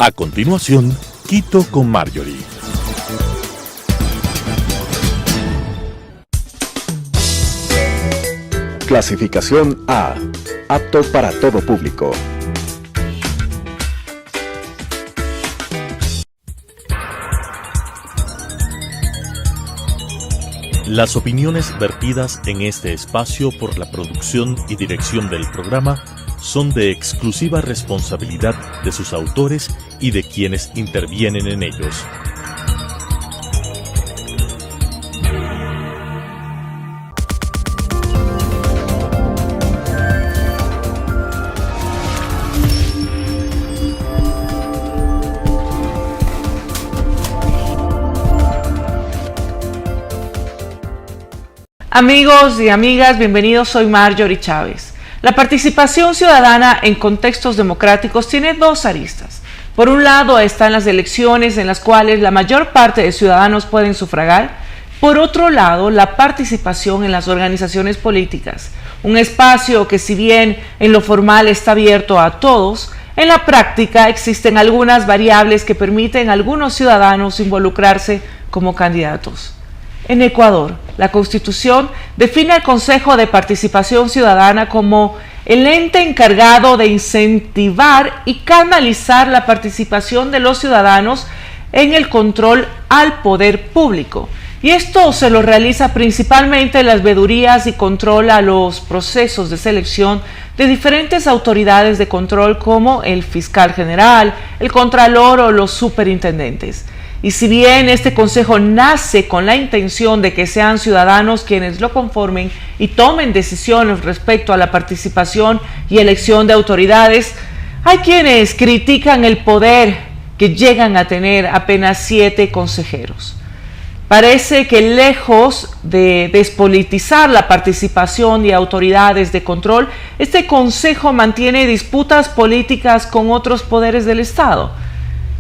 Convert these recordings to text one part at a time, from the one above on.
A continuación, Quito con Marjorie. Clasificación A. Apto para todo público. Las opiniones vertidas en este espacio por la producción y dirección del programa son de exclusiva responsabilidad de sus autores y de quienes intervienen en ellos. Amigos y amigas, bienvenidos, soy Marjorie Chávez. La participación ciudadana en contextos democráticos tiene dos aristas. Por un lado están las elecciones en las cuales la mayor parte de ciudadanos pueden sufragar. Por otro lado, la participación en las organizaciones políticas, un espacio que si bien en lo formal está abierto a todos, en la práctica existen algunas variables que permiten a algunos ciudadanos involucrarse como candidatos. En Ecuador, la Constitución define al Consejo de Participación Ciudadana como el ente encargado de incentivar y canalizar la participación de los ciudadanos en el control al poder público. Y esto se lo realiza principalmente en las veedurías y control a los procesos de selección de diferentes autoridades de control como el fiscal general, el contralor o los superintendentes. Y si bien este consejo nace con la intención de que sean ciudadanos quienes lo conformen y tomen decisiones respecto a la participación y elección de autoridades, hay quienes critican el poder que llegan a tener apenas 7 consejeros. Parece que lejos de despolitizar la participación de autoridades de control, este consejo mantiene disputas políticas con otros poderes del Estado.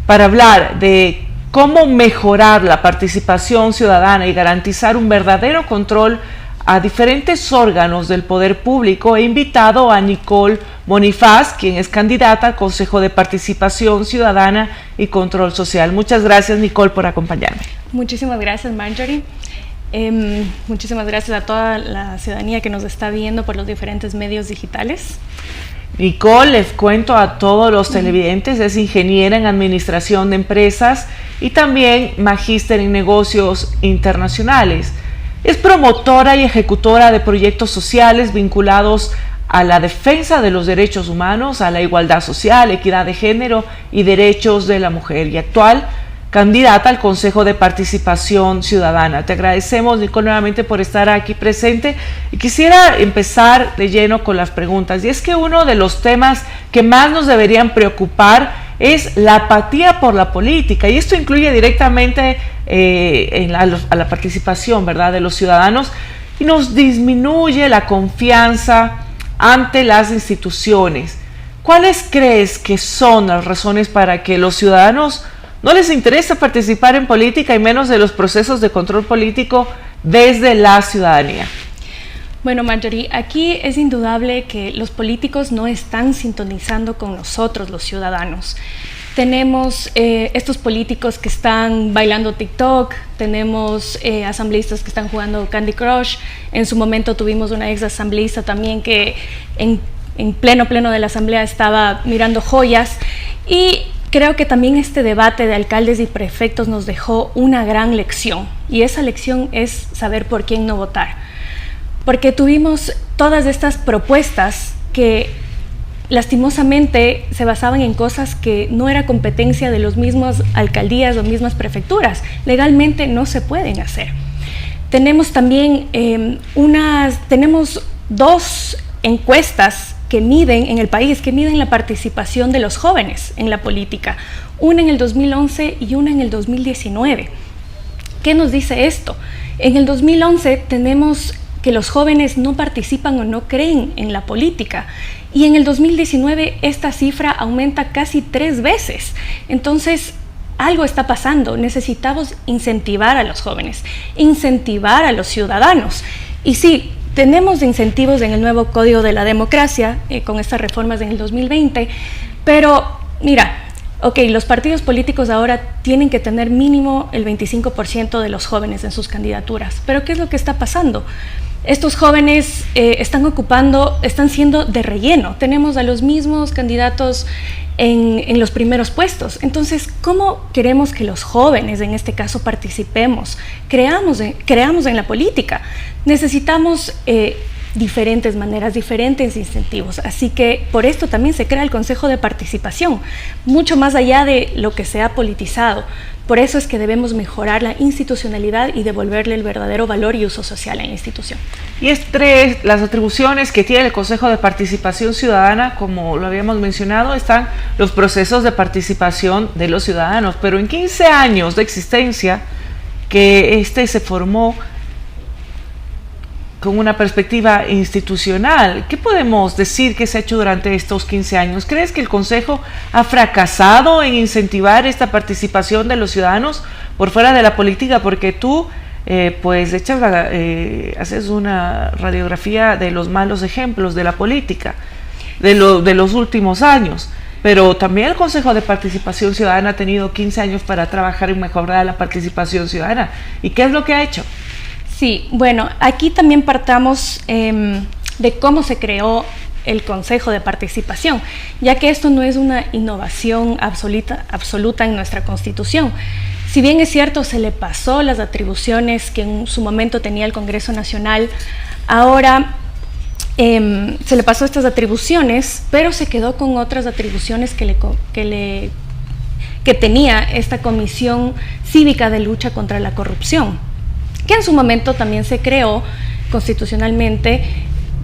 Para hablar de cómo mejorar la participación ciudadana y garantizar un verdadero control a diferentes órganos del poder público, he invitado a Nicole Bonifaz, quien es candidata al Consejo de Participación Ciudadana y Control Social. Muchas gracias, Nicole, por acompañarme. Muchísimas gracias, Marjorie. Muchísimas gracias a toda la ciudadanía que nos está viendo por los diferentes medios digitales. Nicole, les cuento a todos los televidentes, es ingeniera en administración de empresas y también magíster en negocios internacionales. Es promotora y ejecutora de proyectos sociales vinculados a la defensa de los derechos humanos, a la igualdad social, equidad de género y derechos de la mujer, y actual candidata al Consejo de Participación Ciudadana. Te agradecemos, Nicole, nuevamente por estar aquí presente y quisiera empezar de lleno con las preguntas. Y es que uno de los temas que más nos deberían preocupar es la apatía por la política, y esto incluye directamente a la participación, ¿verdad?, de los ciudadanos, y nos disminuye la confianza ante las instituciones. ¿Cuáles crees que son las razones para que los ciudadanos no les interesa participar en política y menos de los procesos de control político desde la ciudadanía? Bueno, Marjorie, aquí es indudable que los políticos no están sintonizando con nosotros, los ciudadanos. Tenemos estos políticos que están bailando TikTok, tenemos asambleístas que están jugando Candy Crush. En su momento tuvimos una ex asambleísta también que en pleno de la asamblea estaba mirando joyas, y creo que también este debate de alcaldes y prefectos nos dejó una gran lección, y esa lección es saber por quién no votar. Porque tuvimos todas estas propuestas que lastimosamente se basaban en cosas que no era competencia de las mismas alcaldías o mismas prefecturas. Legalmente no se pueden hacer. Tenemos también tenemos 2 encuestas que miden en el país, que miden la participación de los jóvenes en la política, una en el 2011 y una en el 2019. ¿Qué nos dice esto? En el 2011 tenemos que los jóvenes no participan o no creen en la política, y en el 2019 esta cifra aumenta casi 3 veces. Entonces, algo está pasando. Necesitamos incentivar a los jóvenes, incentivar a los ciudadanos. Y sí, tenemos incentivos en el nuevo Código de la Democracia, con estas reformas en el 2020, pero mira, ok, los partidos políticos ahora tienen que tener mínimo el 25% de los jóvenes en sus candidaturas, pero ¿qué es lo que está pasando? Estos jóvenes están siendo de relleno. Tenemos a los mismos candidatos en los primeros puestos. Entonces, ¿cómo queremos que los jóvenes, en este caso, participemos? Creamos en la política. Necesitamos diferentes maneras, diferentes incentivos. Así que por esto también se crea el Consejo de Participación, mucho más allá de lo que se ha politizado. Por eso es que debemos mejorar la institucionalidad y devolverle el verdadero valor y uso social a la institución. Y entre las atribuciones que tiene el Consejo de Participación Ciudadana, como lo habíamos mencionado, están los procesos de participación de los ciudadanos. Pero en 15 años de existencia, que se formó con una perspectiva institucional, ¿qué podemos decir que se ha hecho durante estos 15 años? ¿Crees que el Consejo ha fracasado en incentivar esta participación de los ciudadanos por fuera de la política? Porque tú haces una radiografía de los malos ejemplos de la política de los últimos años, pero también el Consejo de Participación Ciudadana ha tenido 15 años para trabajar en mejorar la participación ciudadana. ¿Y qué es lo que ha hecho? Sí, bueno, aquí también partamos de cómo se creó el Consejo de Participación, ya que esto no es una innovación absoluta en nuestra Constitución. Si bien es cierto, se le pasó las atribuciones que en su momento tenía el Congreso Nacional, ahora se le pasó estas atribuciones, pero se quedó con otras atribuciones que tenía esta Comisión Cívica de Lucha contra la Corrupción, que en su momento también se creó constitucionalmente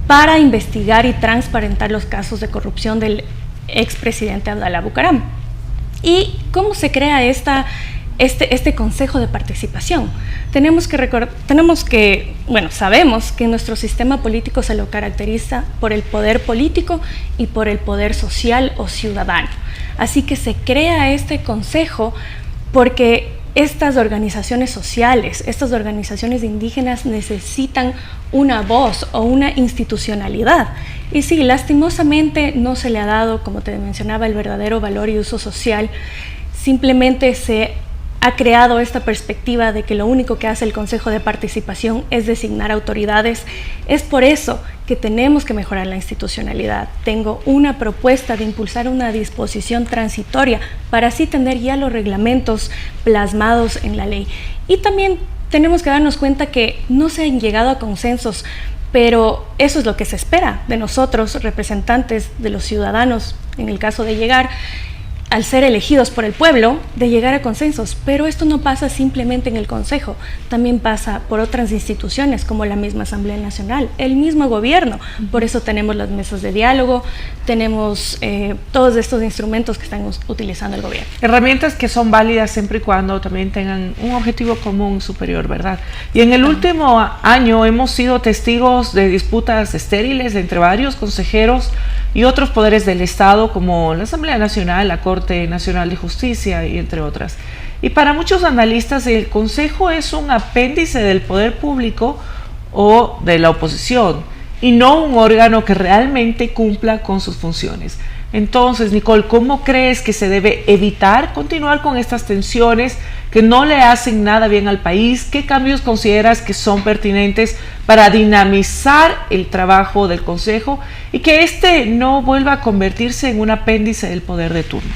para investigar y transparentar los casos de corrupción del expresidente Abdalá Bucaram. ¿Y cómo se crea este Consejo de Participación? Sabemos que nuestro sistema político se lo caracteriza por el poder político y por el poder social o ciudadano. Así que se crea este consejo porque estas organizaciones sociales, estas organizaciones indígenas necesitan una voz o una institucionalidad. Y sí, lastimosamente no se le ha dado, como te mencionaba, el verdadero valor y uso social. Simplemente se ha creado esta perspectiva de que lo único que hace el Consejo de Participación es designar autoridades. Es por eso que tenemos que mejorar la institucionalidad. Tengo una propuesta de impulsar una disposición transitoria para así tener ya los reglamentos plasmados en la ley. Y también tenemos que darnos cuenta que no se han llegado a consensos, pero eso es lo que se espera de nosotros, representantes de los ciudadanos, en el caso de llegar, al ser elegidos por el pueblo, de llegar a consensos. Pero esto no pasa simplemente en el Consejo, también pasa por otras instituciones como la misma Asamblea Nacional, el mismo gobierno. Por eso tenemos las mesas de diálogo, tenemos todos estos instrumentos que están utilizando el gobierno. Herramientas que son válidas siempre y cuando también tengan un objetivo común superior, ¿verdad? Y en el último año hemos sido testigos de disputas estériles entre varios consejeros y otros poderes del Estado, como la Asamblea Nacional, la Corte Nacional de Justicia y entre otras. Y para muchos analistas el Consejo es un apéndice del poder público o de la oposición y no un órgano que realmente cumpla con sus funciones. Entonces, Nicole, ¿cómo crees que se debe evitar continuar con estas tensiones que no le hacen nada bien al país? ¿Qué cambios consideras que son pertinentes para dinamizar el trabajo del Consejo y que no vuelva a convertirse en un apéndice del poder de turno?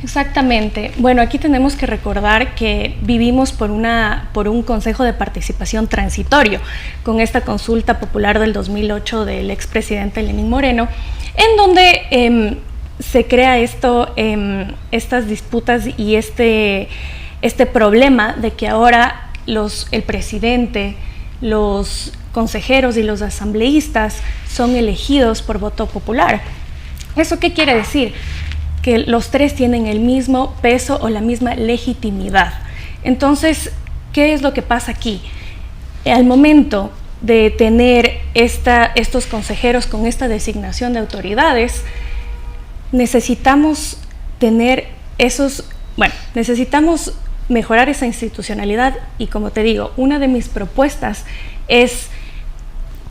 Exactamente. Bueno, aquí tenemos que recordar que vivimos por un Consejo de Participación transitorio, con esta consulta popular del 2008 del expresidente Lenín Moreno, en donde se crea estas disputas y este problema de que ahora el presidente, los consejeros y los asambleístas son elegidos por voto popular. ¿Eso qué quiere decir? Que los tres tienen el mismo peso o la misma legitimidad. Entonces, ¿qué es lo que pasa aquí? Al momento de tener estos consejeros con esta designación de autoridades, necesitamos necesitamos mejorar esa institucionalidad y, como te digo, una de mis propuestas es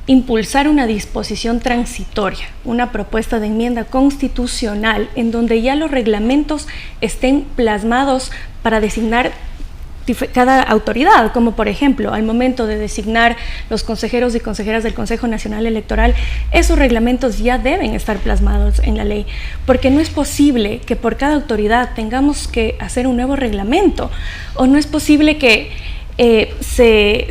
impulsar una disposición transitoria, una propuesta de enmienda constitucional en donde ya los reglamentos estén plasmados para designar cada autoridad, como por ejemplo al momento de designar los consejeros y consejeras del Consejo Nacional Electoral, esos reglamentos ya deben estar plasmados en la ley, porque no es posible que por cada autoridad tengamos que hacer un nuevo reglamento, o no es posible que se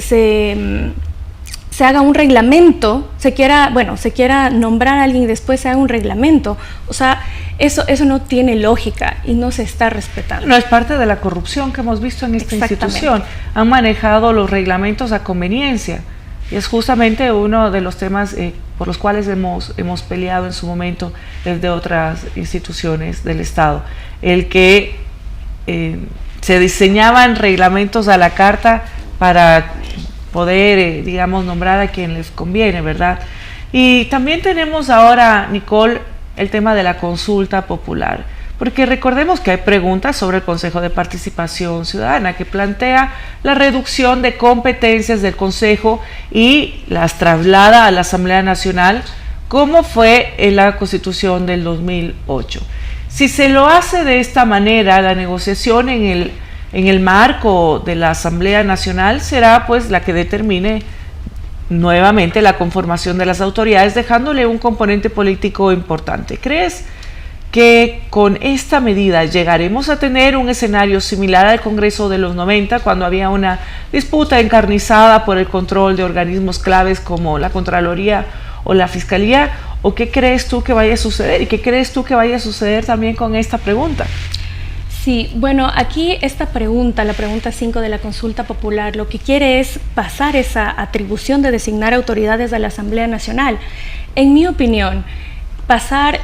haga un reglamento, se quiera nombrar a alguien y después se haga un reglamento. O sea, eso no tiene lógica y no se está respetando. No es parte de la corrupción que hemos visto en esta institución. Han manejado los reglamentos a conveniencia y es justamente uno de los temas por los cuales hemos peleado en su momento desde otras instituciones del Estado. El que se diseñaban reglamentos a la carta para poder, nombrar a quien les conviene, ¿verdad? Y también tenemos ahora, Nicole, el tema de la consulta popular, porque recordemos que hay preguntas sobre el Consejo de Participación Ciudadana que plantea la reducción de competencias del Consejo y las traslada a la Asamblea Nacional, como fue en la Constitución del 2008. Si se lo hace de esta manera, la negociación en el marco de la Asamblea Nacional será pues la que determine nuevamente la conformación de las autoridades, dejándole un componente político importante. ¿Crees que con esta medida llegaremos a tener un escenario similar al Congreso de los 90, cuando había una disputa encarnizada por el control de organismos claves como la Contraloría o la Fiscalía? ¿O qué crees tú que vaya a suceder? ¿Y qué crees tú que vaya a suceder también con esta pregunta? Sí, bueno, aquí esta pregunta, la pregunta 5 de la consulta popular, lo que quiere es pasar esa atribución de designar autoridades a la Asamblea Nacional. En mi opinión, pasar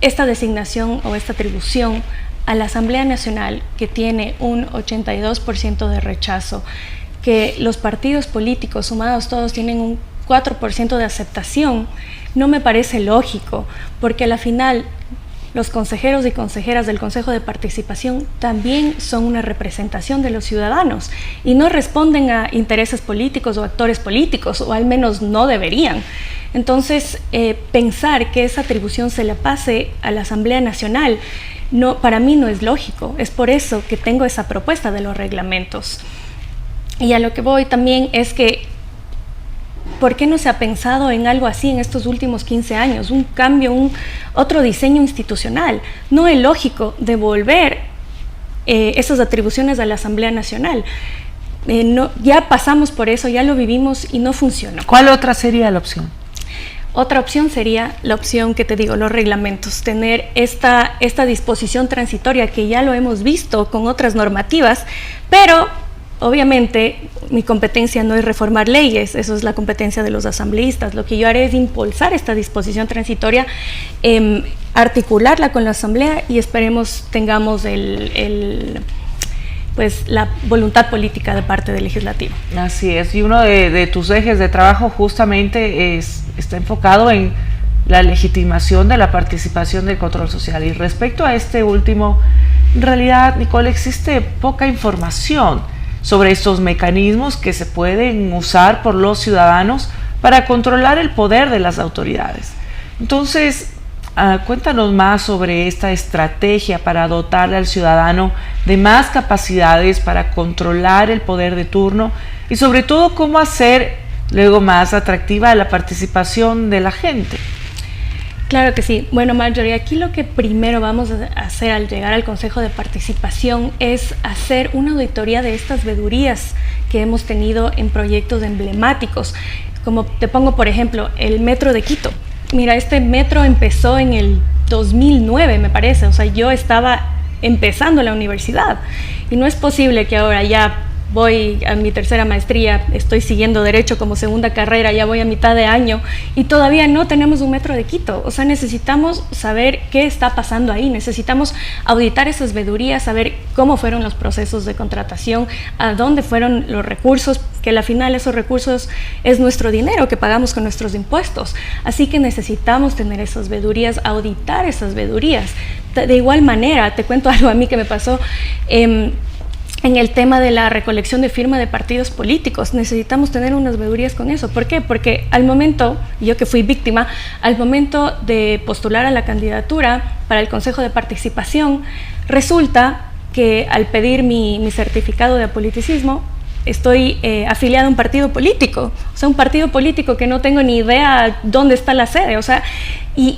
esta designación o esta atribución a la Asamblea Nacional, que tiene un 82% de rechazo, que los partidos políticos sumados todos tienen un 4% de aceptación, no me parece lógico, porque a la final los consejeros y consejeras del Consejo de Participación también son una representación de los ciudadanos y no responden a intereses políticos o actores políticos, o al menos no deberían. Entonces, pensar que esa atribución se la pase a la Asamblea Nacional, para mí no es lógico. Es por eso que tengo esa propuesta de los reglamentos. Y a lo que voy también es que ¿por qué no se ha pensado en algo así en estos últimos 15 años? Un cambio, otro diseño institucional. No es lógico devolver esas atribuciones a la Asamblea Nacional. Ya pasamos por eso, ya lo vivimos y no funcionó. ¿Cuál otra sería la opción? Otra opción sería la opción que te digo, los reglamentos, tener esta disposición transitoria que ya lo hemos visto con otras normativas, pero obviamente mi competencia no es reformar leyes, eso es la competencia de los asambleístas. Lo que yo haré es impulsar esta disposición transitoria, articularla con la Asamblea y esperemos tengamos la voluntad política de parte del Legislativo. Así es, y uno de tus ejes de trabajo justamente está enfocado en la legitimación de la participación del control social. Y respecto a este último, en realidad, Nicole, existe poca información sobre estos mecanismos que se pueden usar por los ciudadanos para controlar el poder de las autoridades. Entonces, cuéntanos más sobre esta estrategia para dotarle al ciudadano de más capacidades para controlar el poder de turno y sobre todo cómo hacer luego más atractiva la participación de la gente. Claro que sí. Bueno, Marjorie, aquí lo que primero vamos a hacer al llegar al Consejo de Participación es hacer una auditoría de estas vedurías que hemos tenido en proyectos emblemáticos. Como te pongo, por ejemplo, el Metro de Quito. Mira, este metro empezó en el 2009, me parece. O sea, yo estaba empezando la universidad y no es posible que ahora ya voy a mi tercera maestría, estoy siguiendo Derecho como segunda carrera, ya voy a mitad de año y todavía no tenemos un Metro de Quito. O sea, necesitamos saber qué está pasando ahí, necesitamos auditar esas vedurías, saber cómo fueron los procesos de contratación, a dónde fueron los recursos, que al final esos recursos es nuestro dinero que pagamos con nuestros impuestos. Así que necesitamos tener esas vedurías, auditar esas vedurías. De igual manera, te cuento algo a mí que me pasó. en el tema de la recolección de firma de partidos políticos. Necesitamos tener unas veedurías con eso. ¿Por qué? Porque al momento, yo que fui víctima, al momento de postular a la candidatura para el Consejo de Participación, resulta que al pedir mi certificado de apoliticismo, estoy afiliada a un partido político. O sea, un partido político que no tengo ni idea dónde está la sede. O sea, y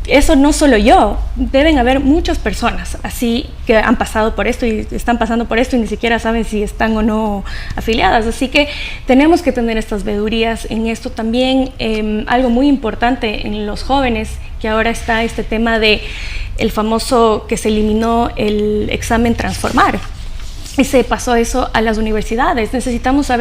eso no solo yo, deben haber muchas personas así que han pasado por esto y están pasando por esto y ni siquiera saben si están o no afiliadas. Así que tenemos que tener estas veedurías en esto también. Algo muy importante en los jóvenes, que ahora está este tema de el famoso que se eliminó el examen Transformar. Y se pasó eso a las universidades. Necesitamos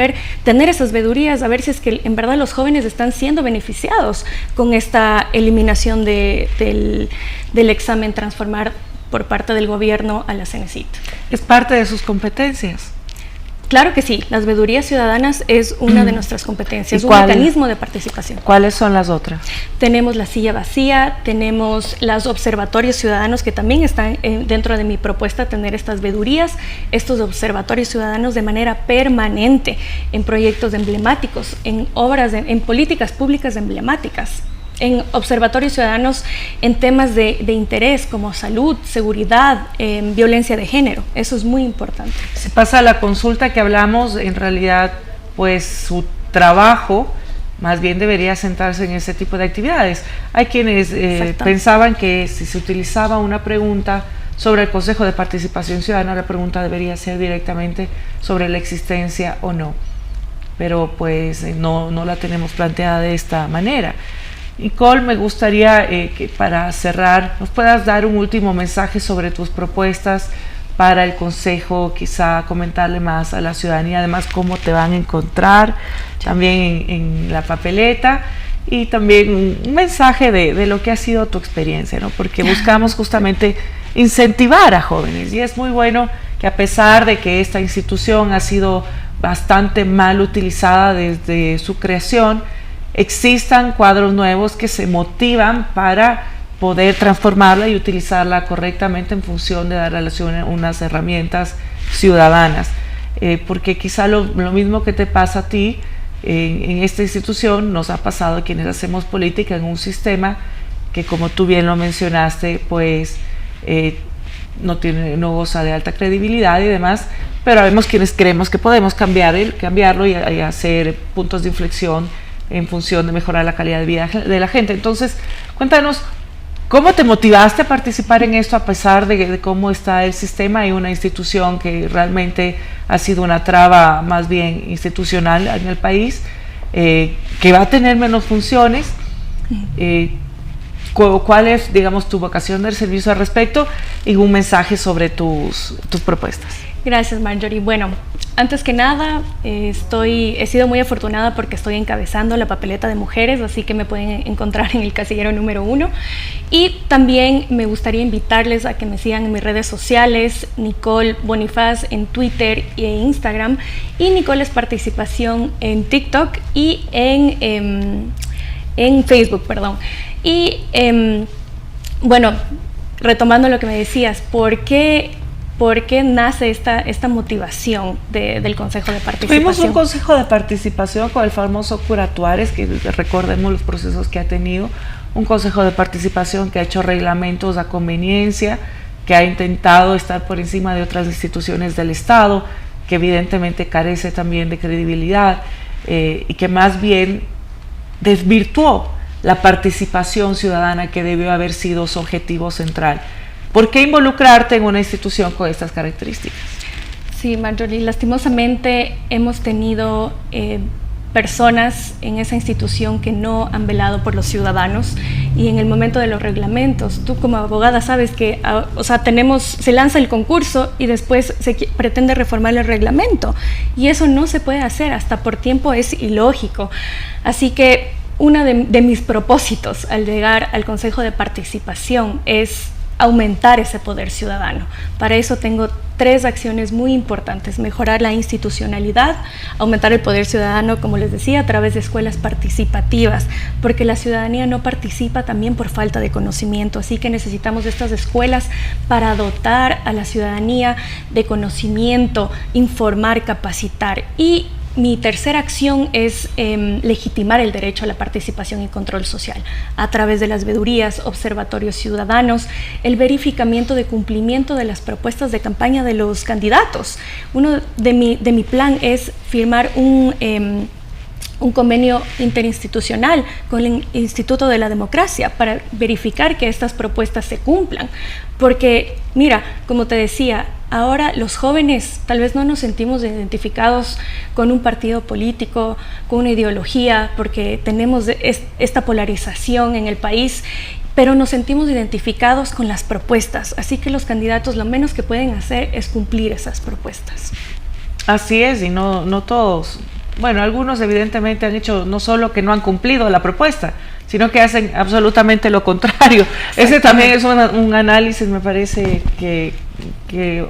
tener esas veedurías, a ver si es que en verdad los jóvenes están siendo beneficiados con esta eliminación del examen Transformar por parte del gobierno a la CENESID. ¿Es parte de sus competencias? Claro que sí, las veedurías ciudadanas es una de nuestras competencias, un mecanismo de participación. ¿Cuáles son las otras? Tenemos la silla vacía, tenemos los observatorios ciudadanos, que también están dentro de mi propuesta, tener estas veedurías, estos observatorios ciudadanos de manera permanente en proyectos emblemáticos, en obras, en políticas públicas emblemáticas, en observatorios ciudadanos en temas de interés como salud, seguridad, violencia de género. Eso es muy importante. Se pasa a la consulta que hablamos, en realidad pues su trabajo más bien debería centrarse en ese tipo de actividades. Hay quienes pensaban que si se utilizaba una pregunta sobre el Consejo de Participación Ciudadana, la pregunta debería ser directamente sobre la existencia o no, pero pues no la tenemos planteada de esta manera. Nicole, me gustaría que para cerrar nos puedas dar un último mensaje sobre tus propuestas para el Consejo, quizá comentarle más a la ciudadanía, además cómo te van a encontrar también en la papeleta, y también un mensaje de lo que ha sido tu experiencia, ¿no? Porque buscamos justamente incentivar a jóvenes, y es muy bueno que a pesar de que esta institución ha sido bastante mal utilizada desde su creación, existan cuadros nuevos que se motivan para poder transformarla y utilizarla correctamente en función de darle a la ciudadanía unas herramientas ciudadanas. Porque quizá lo mismo que te pasa a ti en esta institución nos ha pasado a quienes hacemos política en un sistema que, como tú bien lo mencionaste, pues no goza de alta credibilidad y demás, pero vemos quienes creemos que podemos cambiarlo y hacer puntos de inflexión en función de mejorar la calidad de vida de la gente. Entonces, cuéntanos, ¿cómo te motivaste a participar en esto a pesar de cómo está el sistema y una institución que realmente ha sido una traba más bien institucional en el país, que va a tener menos funciones? ¿Cuál es, digamos, tu vocación del servicio al respecto y un mensaje sobre tus propuestas? Gracias, Marjorie. Bueno, antes que nada, he sido muy afortunada porque estoy encabezando la papeleta de mujeres, así que me pueden encontrar en el casillero número 1. Y también me gustaría invitarles a que me sigan en mis redes sociales, Nicole Bonifaz en Twitter e Instagram, y Nicole's Participación en TikTok y en Facebook, perdón. Y bueno, retomando lo que me decías, ¿por qué nace esta motivación del Consejo de Participación? Tuvimos un Consejo de Participación con el famoso Cura Tuárez, que recordemos los procesos que ha tenido, un Consejo de Participación que ha hecho reglamentos a conveniencia, que ha intentado estar por encima de otras instituciones del Estado, que evidentemente carece también de credibilidad, y que más bien desvirtuó la participación ciudadana que debió haber sido su objetivo central. ¿Por qué involucrarte en una institución con estas características? Sí, Marjorie, lastimosamente hemos tenido personas en esa institución que no han velado por los ciudadanos, y en el momento de los reglamentos, tú como abogada sabes que se lanza el concurso y después se pretende reformar el reglamento, y eso no se puede hacer, hasta por tiempo es ilógico. Así que uno de mis propósitos al llegar al Consejo de Participación es aumentar ese poder ciudadano. Para eso tengo 3 acciones muy importantes: mejorar la institucionalidad, aumentar el poder ciudadano, como les decía, a través de escuelas participativas, porque la ciudadanía no participa también por falta de conocimiento, así que necesitamos estas escuelas para dotar a la ciudadanía de conocimiento, informar, capacitar. Y mi tercera acción es legitimar el derecho a la participación y control social a través de las veedurías, observatorios ciudadanos, el verificamiento de cumplimiento de las propuestas de campaña de los candidatos. Uno de mi plan es firmar un convenio interinstitucional con el Instituto de la Democracia para verificar que estas propuestas se cumplan. Porque, mira, como te decía, ahora los jóvenes tal vez no nos sentimos identificados con un partido político, con una ideología, porque tenemos esta polarización en el país, pero nos sentimos identificados con las propuestas. Así que los candidatos lo menos que pueden hacer es cumplir esas propuestas. Así es, y no todos. Bueno, algunos evidentemente han hecho no solo que no han cumplido la propuesta, sino que hacen absolutamente lo contrario. Ese también es un análisis, me parece, que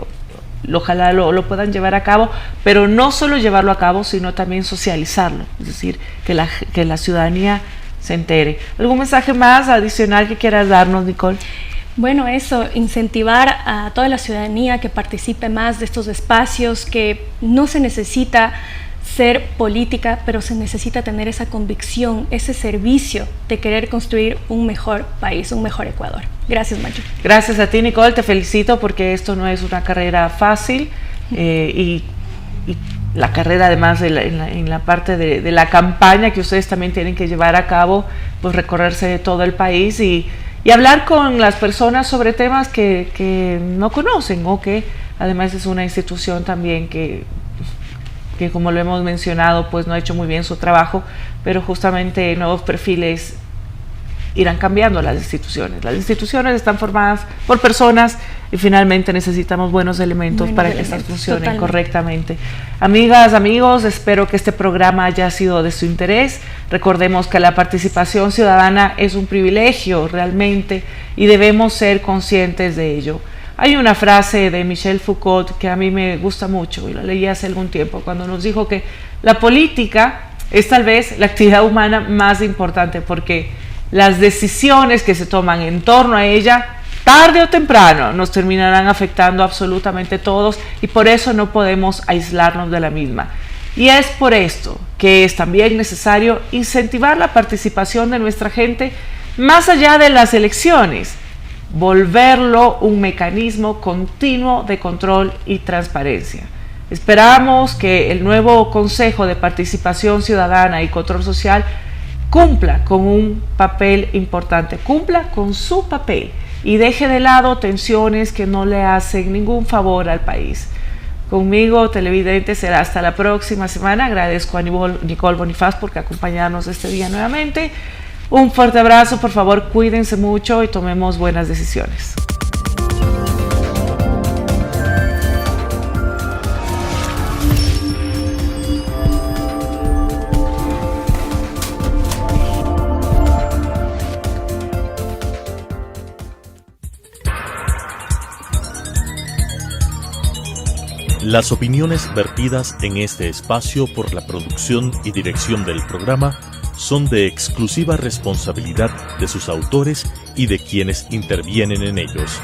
ojalá lo puedan llevar a cabo, pero no solo llevarlo a cabo, sino también socializarlo, es decir, que la ciudadanía se entere. ¿Algún mensaje más adicional que quieras darnos, Nicole? Bueno, eso, incentivar a toda la ciudadanía que participe más de estos espacios, que no se necesita ser política, pero se necesita tener esa convicción, ese servicio de querer construir un mejor país, un mejor Ecuador. Gracias, Mayo. Gracias a ti, Nicole, te felicito porque esto no es una carrera fácil y la carrera además en la parte de la campaña que ustedes también tienen que llevar a cabo, pues recorrerse todo el país y hablar con las personas sobre temas que no conocen o que además es una institución también que como lo hemos mencionado, pues no ha hecho muy bien su trabajo, pero justamente nuevos perfiles irán cambiando las instituciones. Las instituciones están formadas por personas y finalmente necesitamos buenos elementos para que estas funcionen correctamente. Amigas, amigos, espero que este programa haya sido de su interés. Recordemos que la participación ciudadana es un privilegio realmente y debemos ser conscientes de ello. Hay una frase de Michel Foucault que a mí me gusta mucho y la leí hace algún tiempo, cuando nos dijo que la política es tal vez la actividad humana más importante porque las decisiones que se toman en torno a ella, tarde o temprano, nos terminarán afectando absolutamente todos y por eso no podemos aislarnos de la misma. Y es por esto que es también necesario incentivar la participación de nuestra gente más allá de las elecciones, volverlo un mecanismo continuo de control y transparencia. Esperamos que el nuevo Consejo de Participación Ciudadana y Control Social cumpla con un papel importante, cumpla con su papel y deje de lado tensiones que no le hacen ningún favor al país. Conmigo, televidente, será hasta la próxima semana. Agradezco a Nicole Bonifaz por acompañarnos este día nuevamente. Un fuerte abrazo, por favor, cuídense mucho y tomemos buenas decisiones. Las opiniones vertidas en este espacio por la producción y dirección del programa son de exclusiva responsabilidad de sus autores y de quienes intervienen en ellos.